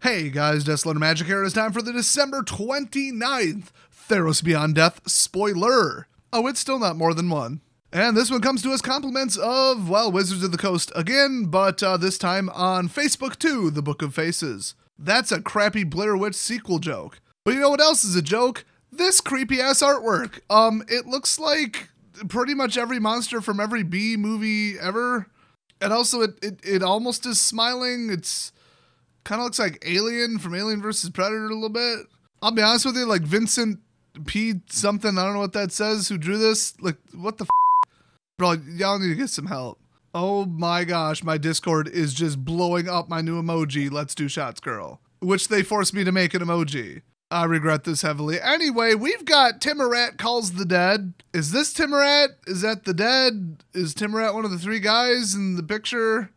Hey guys, Desolate Magic here. It's time for the December 29th Theros Beyond Death spoiler. Oh, it's still not more than one. And this one comes to us compliments of, well, Wizards of the Coast again, but this time on Facebook too, The Book of Faces. That's a crappy Blair Witch sequel joke. But you know what else is a joke? This creepy ass artwork. It looks like pretty much every monster from every B movie ever. And also it almost is smiling. It's kind of looks like Alien from Alien vs. Predator a little bit. I'll be honest with you, like Vincent P. something, I don't know what that says, who drew this. Like, what the f***? Bro, y'all need to get some help. Oh my gosh, my Discord is just blowing up my new emoji, Let's Do Shots Girl, which they forced me to make an emoji. I regret this heavily. Anyway, we've got Timorat Calls the Dead. Is this Timorat? Is that the dead? Is Timorat one of the three guys in the picture?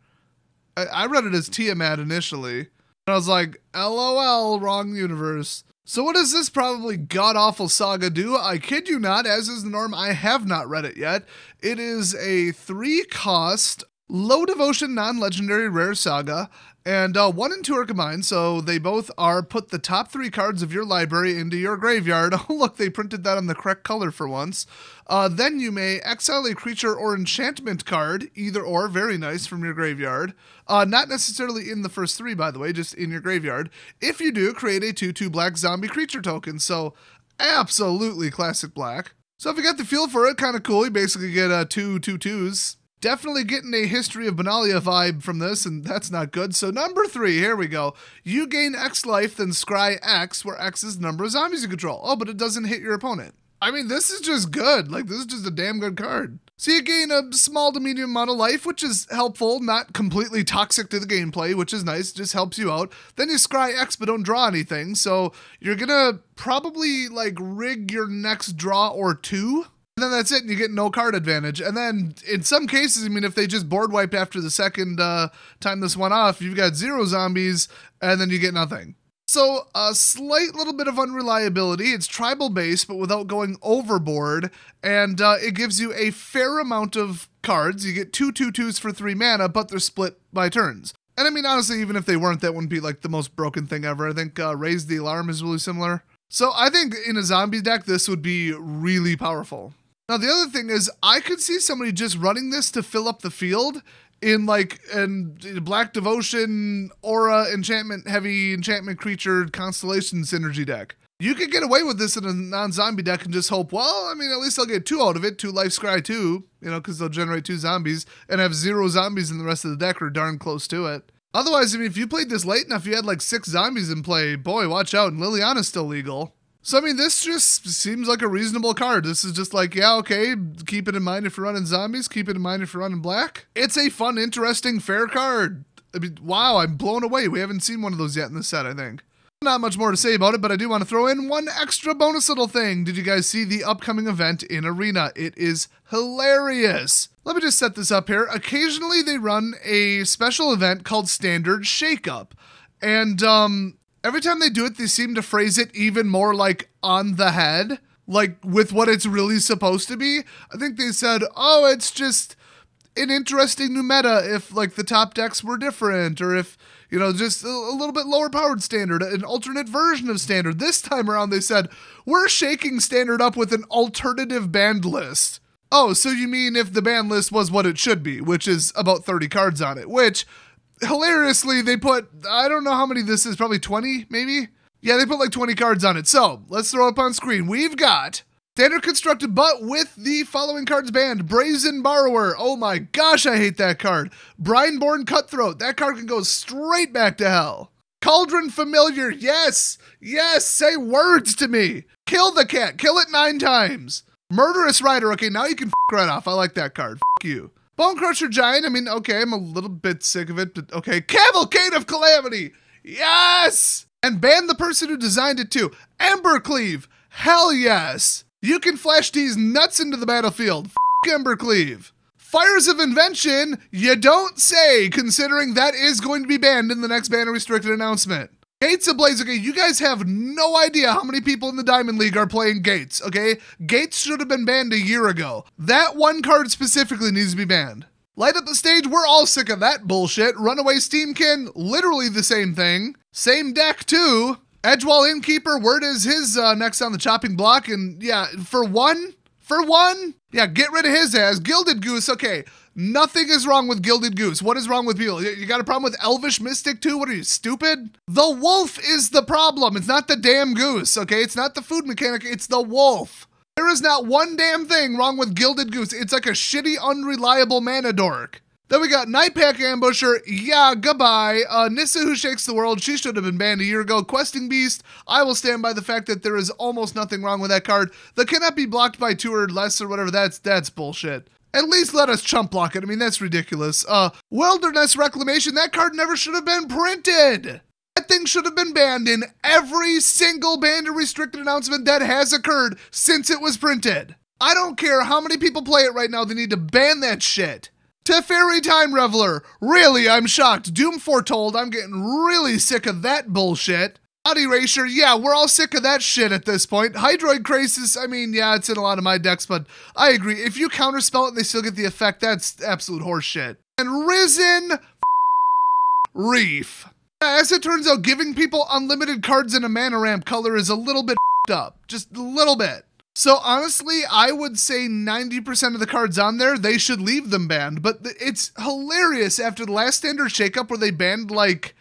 I read it as Tiamat initially. And I was like, LOL, wrong universe. So what does this probably god-awful saga do? I kid you not, as is the norm, I have not read it yet. It is a 3-cost, low-devotion, non-legendary rare saga, and 1 and 2 are combined, so they both are put the top 3 cards of your library into your graveyard. Oh, look, they printed that on the correct color for once. Then you may exile a creature or enchantment card, either or, very nice, from your graveyard. Not necessarily in the first 3, by the way, just in your graveyard. If you do, create a 2/2 black zombie creature token, so absolutely classic black. So if you got the feel for it, kind of cool. You basically get 2 2/2s. Definitely getting a History of Benalia vibe from this, and that's not good. So number 3, here we go. You gain X life, then scry X, where X is the number of zombies you control. Oh, but it doesn't hit your opponent. I mean, this is just good. Like, this is just a damn good card. So you gain a small to medium amount of life, which is helpful, not completely toxic to the gameplay, which is nice, just helps you out. Then you scry X, but don't draw anything. So you're gonna probably, like, rig your next draw or 2. And then that's it, and you get no card advantage. And then, in some cases, I mean, if they just board wiped after the second time this went off, you've got 0 zombies, and then you get nothing. So, a slight little bit of unreliability. It's tribal-based, but without going overboard, and it gives you a fair amount of cards. You get 2 2/2s for 3 mana, but they're split by turns. And I mean, honestly, even if they weren't, that wouldn't be, like, the most broken thing ever. I think Raise the Alarm is really similar. So, I think in a zombie deck, this would be really powerful. Now, the other thing is, I could see somebody just running this to fill up the field in, like, a Black Devotion, Aura, heavy enchantment creature, Constellation synergy deck. You could get away with this in a non-zombie deck and just hope, well, I mean, at least I'll get 2 out of it, 2 life scry 2, you know, because they'll generate 2 zombies, and have 0 zombies in the rest of the deck or darn close to it. Otherwise, I mean, if you played this late enough, you had, like, 6 zombies in play, boy, watch out, and Liliana's still legal. So, I mean, this just seems like a reasonable card. This is just like, yeah, okay, keep it in mind if you're running zombies, keep it in mind if you're running black. It's a fun, interesting, fair card. I mean, wow, I'm blown away. We haven't seen one of those yet in this set, I think. Not much more to say about it, but I do want to throw in one extra bonus little thing. Did you guys see the upcoming event in Arena? It is hilarious. Let me just set this up here. Occasionally, they run a special event called Standard Shakeup. And, every time they do it, they seem to phrase it even more like on the head, like with what it's really supposed to be. I think they said, oh, it's just an interesting new meta if like the top decks were different, or if, you know, just a little bit lower powered standard, an alternate version of standard. This time around, they said, we're shaking standard up with an alternative banned list. Oh, so you mean if the banned list was what it should be, which is about 30 cards on it, which hilariously, they put, I don't know how many this is, probably 20, maybe? Yeah, they put like 20 cards on it. So, let's throw it up on screen. We've got Standard Constructed, but with the following cards banned. Brazen Borrower. Oh my gosh, I hate that card. Brineborn Cutthroat. That card can go straight back to hell. Cauldron Familiar. Yes, yes, say words to me. Kill the cat. Kill it 9 times. Murderous Rider. Okay, now you can f*** right off. I like that card. F*** you. Bone Crusher Giant, I mean, okay, I'm a little bit sick of it, but okay. Cavalcade of Calamity! Yes! And ban the person who designed it too. Embercleave! Hell yes! You can flash these nuts into the battlefield. F*** Embercleave. Fires of Invention, you don't say, considering that is going to be banned in the next banner restricted announcement. Gates Ablaze, okay, you guys have no idea how many people in the Diamond League are playing Gates, okay? Gates should have been banned a year ago. That one card specifically needs to be banned. Light Up the Stage, we're all sick of that bullshit. Runaway Steamkin, literally the same thing. Same deck too. Edgewall Innkeeper, word is his next on the chopping block. And yeah, for one, yeah, get rid of his ass. Gilded Goose, okay. Nothing is wrong with Gilded Goose. What is wrong with people? You got a problem with Elvish Mystic too? What are you, stupid? The wolf is the problem. It's not the damn goose, okay? It's not the food mechanic, it's the wolf. There is not one damn thing wrong with Gilded Goose. It's like a shitty, unreliable mana dork. Then we got Nightpack Ambusher, yeah, goodbye. Nissa Who Shakes the World, she should have been banned a year ago. Questing Beast, I will stand by the fact that there is almost nothing wrong with that card. That cannot be blocked by 2 or less or whatever, that's bullshit. At least let us chump block it. I mean, that's ridiculous. Wilderness Reclamation, that card never should have been printed. That thing should have been banned in every single banned and restricted announcement that has occurred since it was printed. I don't care how many people play it right now, they need to ban that shit. Teferi Time Reveler, really, I'm shocked. Doom Foretold, I'm getting really sick of that bullshit. Body Erasure, yeah, we're all sick of that shit at this point. Hydroid Crisis, I mean, yeah, it's in a lot of my decks, but I agree. If you counterspell it and they still get the effect, that's absolute horseshit. And Risen Reef. As it turns out, giving people unlimited cards in a mana ramp color is a little bit up. Just a little bit. So honestly, I would say 90% of the cards on there, they should leave them banned. But it's hilarious after the last standard shakeup where they banned like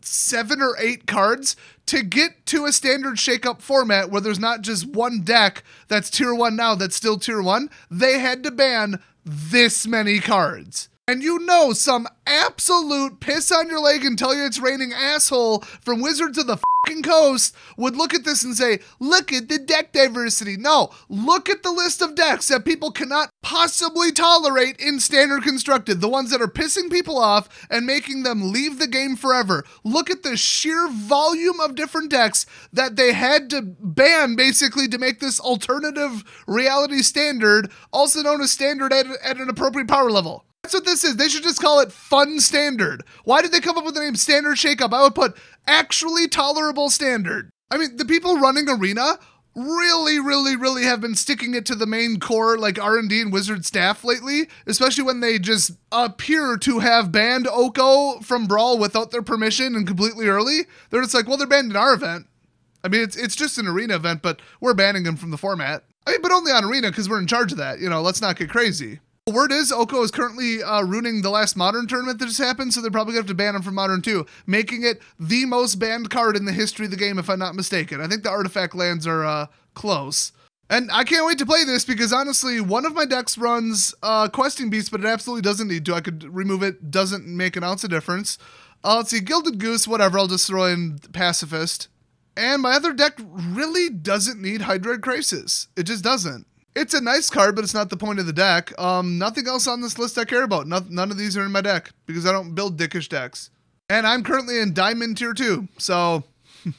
7 or 8 cards to get to a standard shakeup format where there's not just one deck that's tier 1 now that's still tier 1. They had to ban this many cards. And you know some absolute piss on your leg and tell you it's raining asshole from Wizards of the fucking Coast would look at this and say, look at the deck diversity. No, look at the list of decks that people cannot possibly tolerate in standard constructed. The ones that are pissing people off and making them leave the game forever. Look at the sheer volume of different decks that they had to ban basically to make this alternative reality standard, also known as standard at an appropriate power level. That's what this is. They should just call it Fun Standard. Why did they come up with the name Standard Shakeup? I would put actually tolerable standard. I mean, the people running Arena really have been sticking it to the main core like R&D and Wizard staff lately, especially when they just appear to have banned Oko from Brawl without their permission and completely early. They're just like, well, they're banned in our event. I mean, it's just an Arena event, but we're banning them from the format. I mean, but only on Arena because we're in charge of that. You know, let's not get crazy. The word is Oko is currently ruining the last Modern tournament that just happened, so they're probably going to have to ban him from Modern too, making it the most banned card in the history of the game, if I'm not mistaken. I think the artifact lands are close. And I can't wait to play this because honestly, one of my decks runs Questing Beast, but it absolutely doesn't need to. I could remove it, doesn't make an ounce of difference. Let's see, Gilded Goose, whatever, I'll just throw in Pacifist. And my other deck really doesn't need Hydroid Crisis. It just doesn't. It's a nice card, but it's not the point of the deck. Nothing else on this list I care about. None of these are in my deck because I don't build dickish decks. And I'm currently in Diamond Tier 2, so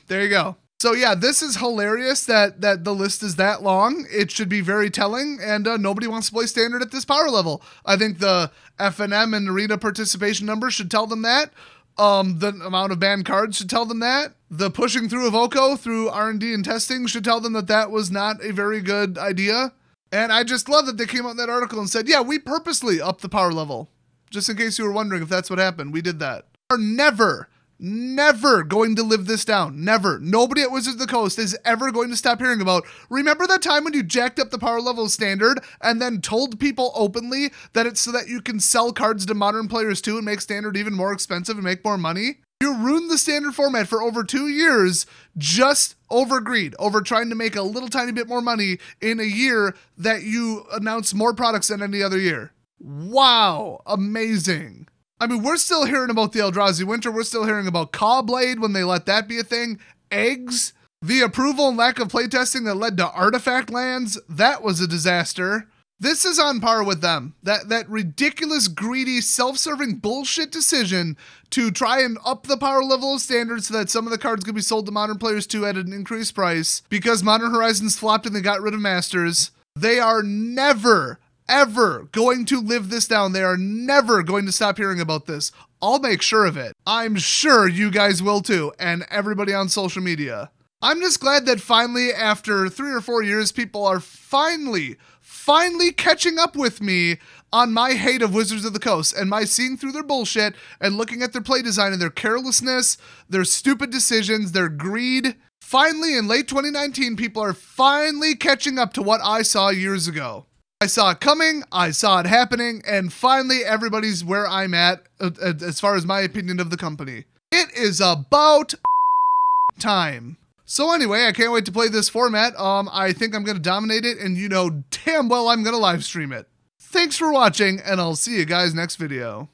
there you go. So yeah, this is hilarious that the list is that long. It should be very telling, and nobody wants to play Standard at this power level. I think the FNM and Arena participation numbers should tell them that. The amount of banned cards should tell them that. The pushing through of Oko through R&D and testing should tell them that that was not a very good idea. And I just love that they came out in that article and said, yeah, we purposely upped the power level. Just in case you were wondering if that's what happened, we did that. We're never going to live this down. Never. Nobody at Wizards of the Coast is ever going to stop hearing about, remember that time when you jacked up the power level of Standard and then told people openly that it's so that you can sell cards to Modern players too and make Standard even more expensive and make more money? You ruined the Standard format for over 2 years just over greed, over trying to make a little tiny bit more money in a year that you announced more products than any other year. Wow, amazing. I mean, we're still hearing about the Eldrazi Winter, we're still hearing about Cawblade when they let that be a thing, eggs, the approval and lack of playtesting that led to artifact lands, that was a disaster. This is on par with them. That ridiculous, greedy, self-serving bullshit decision to try and up the power level of Standard so that some of the cards could be sold to Modern players too at an increased price because Modern Horizons flopped and they got rid of Masters. They are never, ever going to live this down. They are never going to stop hearing about this. I'll make sure of it. I'm sure you guys will too, and everybody on social media. I'm just glad that finally, after 3 or 4 years, people are finally catching up with me on my hate of Wizards of the Coast and my seeing through their bullshit and looking at their play design and their carelessness, their stupid decisions, their greed. Finally, in late 2019, people are finally catching up to what I saw years ago. I saw it coming, I saw it happening, and finally everybody's where I'm at as far as my opinion of the company. It is about time. So anyway, I can't wait to play this format. I think I'm going to dominate it, and you know damn well I'm going to live stream it. Thanks for watching, and I'll see you guys next video.